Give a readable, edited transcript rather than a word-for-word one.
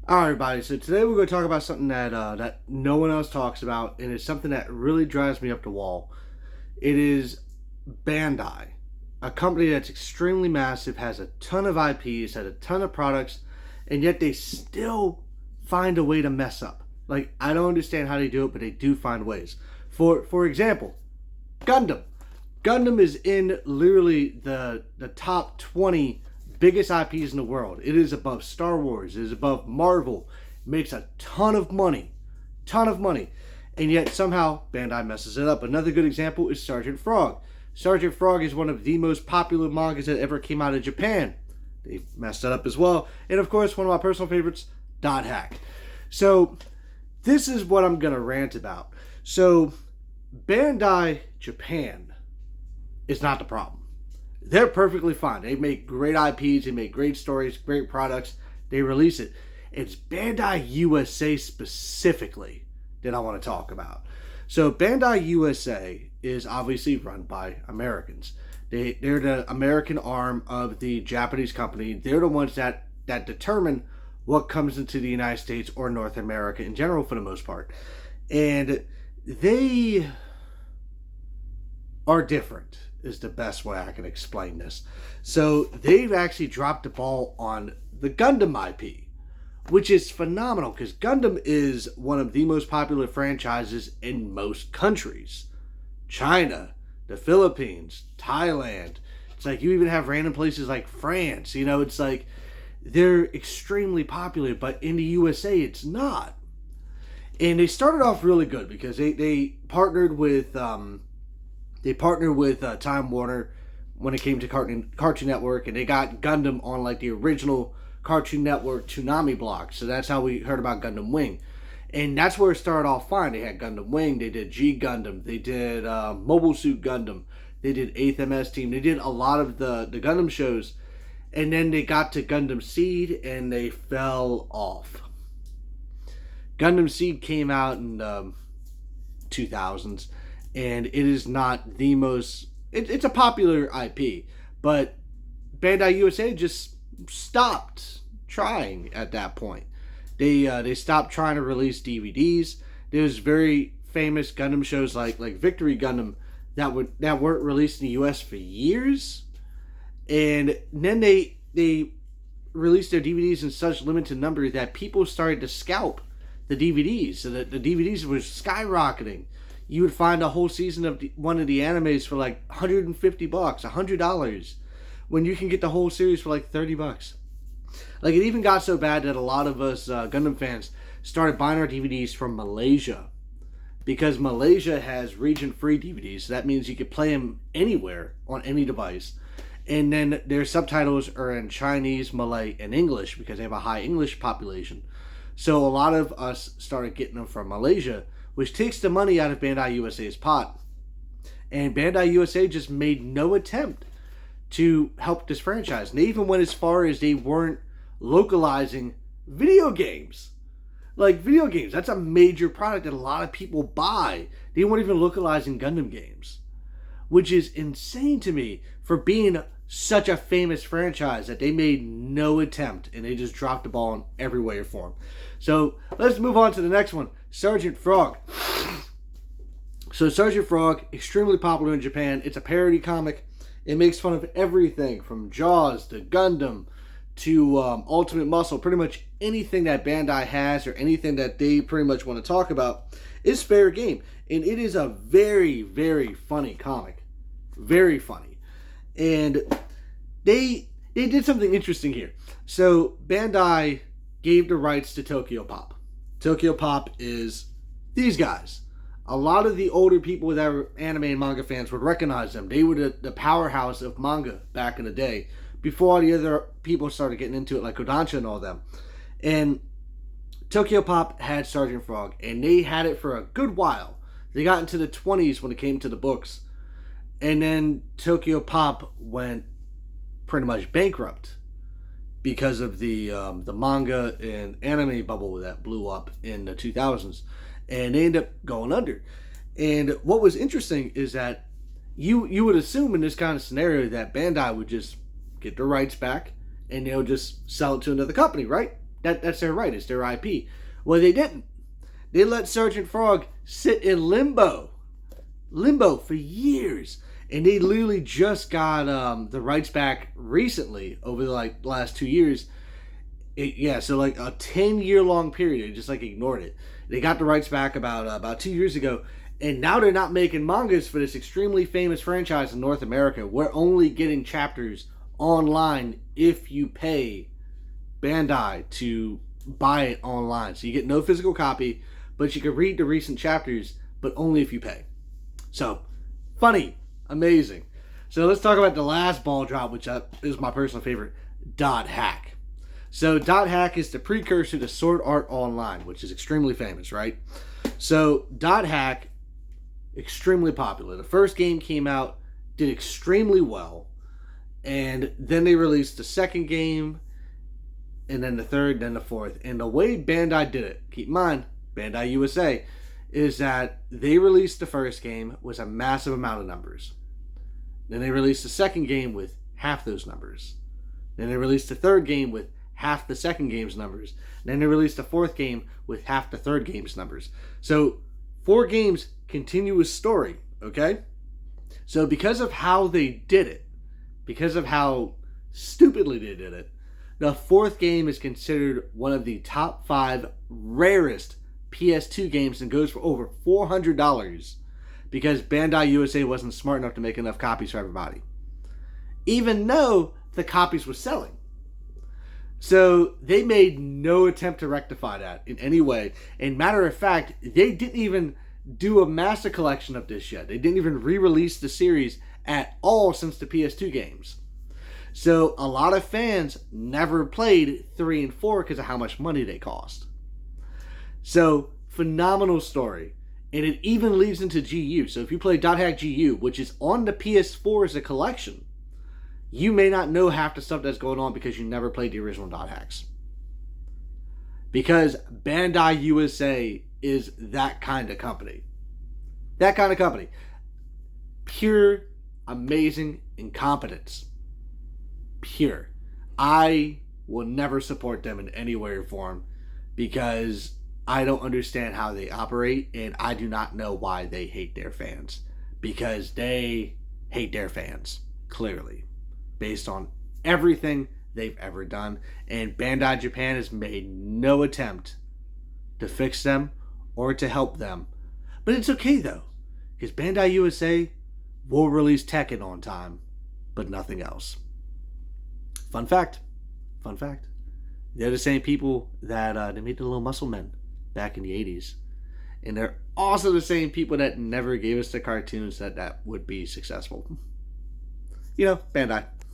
Alright, everybody, so today we're going to talk about something that no one else talks about, and it's something that really drives me up the wall. It is Bandai, a company that's extremely massive, has a ton of IPs, has a ton of products, and yet they still find a way to mess up. Like, I don't understand how they do it, but they do find ways. For example, Gundam. Gundam is in literally the top 20 biggest IPs in the world. It is above Star Wars. It is above Marvel. It makes a ton of money. And yet somehow Bandai messes it up. Another good example is Sergeant Frog. Sergeant Frog is one of the most popular mangas that ever came out of Japan. They messed that up as well. And of course, one of my personal favorites, Dot Hack. So this is what I'm going to rant about. So Bandai Japan is not the problem. They're perfectly fine. They make great IPs, they make great stories, great products. They release it. It's Bandai USA specifically that I want to talk about. So Bandai USA is obviously run by Americans. They're the American arm of the Japanese company. They're the ones that determine what comes into the United States or North America in general for the most part. And they are different is the best way I can explain this. So they've actually dropped the ball on the Gundam IP, which is phenomenal because Gundam is one of the most popular franchises in most countries. China, the Philippines, Thailand. It's like you even have random places like France. You know, it's like they're extremely popular, but in the USA it's not. And they started off really good because they partnered with Time Warner when it came to Cartoon Network, and they got Gundam on like the original Cartoon Network Toonami block. So that's how we heard about Gundam Wing. And that's where it started off fine. They had Gundam Wing, they did G Gundam, they did Mobile Suit Gundam, they did 8th MS Team, they did a lot of the Gundam shows. And then they got to Gundam Seed and they fell off. Gundam Seed came out in 2000s. And it is not the most... It's a popular IP, but Bandai USA just stopped trying at that point. They stopped trying to release DVDs. There's very famous Gundam shows like Victory Gundam that weren't released in the US for years, and then they released their DVDs in such limited number that people started to scalp the DVDs, so that the DVDs were skyrocketing. You would find a whole season of one of the animes for like $150, $100, when you can get the whole series for like $30. Like, it even got so bad that a lot of us Gundam fans started buying our DVDs from Malaysia, because Malaysia has region-free DVDs. So that means you could play them anywhere on any device. And then their subtitles are in Chinese, Malay, and English because they have a high English population. So a lot of us started getting them from Malaysia, which takes the money out of Bandai USA's pot. And Bandai USA just made no attempt to help this franchise. And they even went as far as they weren't localizing video games. Like, video games, that's a major product that a lot of people buy. They weren't even localizing Gundam games, which is insane to me for being such a famous franchise that they made no attempt and they just dropped the ball in every way or form. So let's move on to the next one, Sergeant Frog. So Sergeant Frog, extremely popular in Japan. It's a parody comic. It makes fun of everything from Jaws to Gundam to Ultimate Muscle. Pretty much anything that Bandai has or anything that they pretty much want to talk about is fair game. And it is a very, very funny comic. Very funny. And they did something interesting here. So Bandai gave the rights to Tokyo Pop. Tokyo Pop is these guys. A lot of the older people that were anime and manga fans would recognize them. They were the powerhouse of manga back in the day, before all the other people started getting into it, like Kodansha and all them. And Tokyo Pop had Sergeant Frog, and they had it for a good while. They got into the 20s when it came to the books. And then Tokyo Pop went pretty much bankrupt because of the manga and anime bubble that blew up in the 2000s. And they ended up going under. And what was interesting is that you would assume in this kind of scenario that Bandai would just get their rights back and they'll just sell it to another company, right? That's their right. It's their IP. Well, they didn't. They let Sergeant Frog sit in limbo for years, and they literally just got the rights back recently over the last 2 years. So like a 10-year long period, they just like ignored it. They got the rights back about 2 years ago, and now they're not making mangas for this extremely famous franchise in North America. We're only getting chapters online if you pay Bandai to buy it online. So you get no physical copy, but you can read the recent chapters, but only if you pay. So, funny, amazing. So let's talk about the last ball drop, which is my personal favorite, Dot Hack. So Dot Hack is the precursor to Sword Art Online, which is extremely famous, right? So Dot Hack, extremely popular. The first game came out, did extremely well, and then they released the second game, and then the third, then the fourth. And the way Bandai did it, keep in mind, Bandai USA, is that they released the first game with a massive amount of numbers. Then they released the second game with half those numbers. Then they released the third game with half the second game's numbers. Then they released the fourth game with half the third game's numbers. So 4 games, continuous story, okay? So because of how they did it, because of how stupidly they did it, the fourth game is considered one of the top 5 rarest PS2 games and goes for over $400 because Bandai USA wasn't smart enough to make enough copies for everybody, even though the copies were selling. So they made no attempt to rectify that in any way. And matter of fact, they didn't even do a master collection of this yet. They didn't even re-release the series at all since the PS2 games. So a lot of fans never played 3 and 4 because of how much money they cost. So, phenomenal story. And it even leads into GU. So if you play Dot Hack GU, which is on the PS4 as a collection, you may not know half the stuff that's going on because you never played the original Dot Hacks. Because Bandai USA is that kind of company. That kind of company. Pure, amazing incompetence. Pure. I will never support them in any way or form because I don't understand how they operate, and I do not know why they hate their fans. Because they hate their fans, clearly, based on everything they've ever done. And Bandai Japan has made no attempt to fix them or to help them. But it's okay, though, because Bandai USA will release Tekken on time, but nothing else. Fun fact. They're the same people that they made the Little Muscle Men back in the 80s. And they're also the same people that never gave us the cartoons that would be successful. You know, Bandai.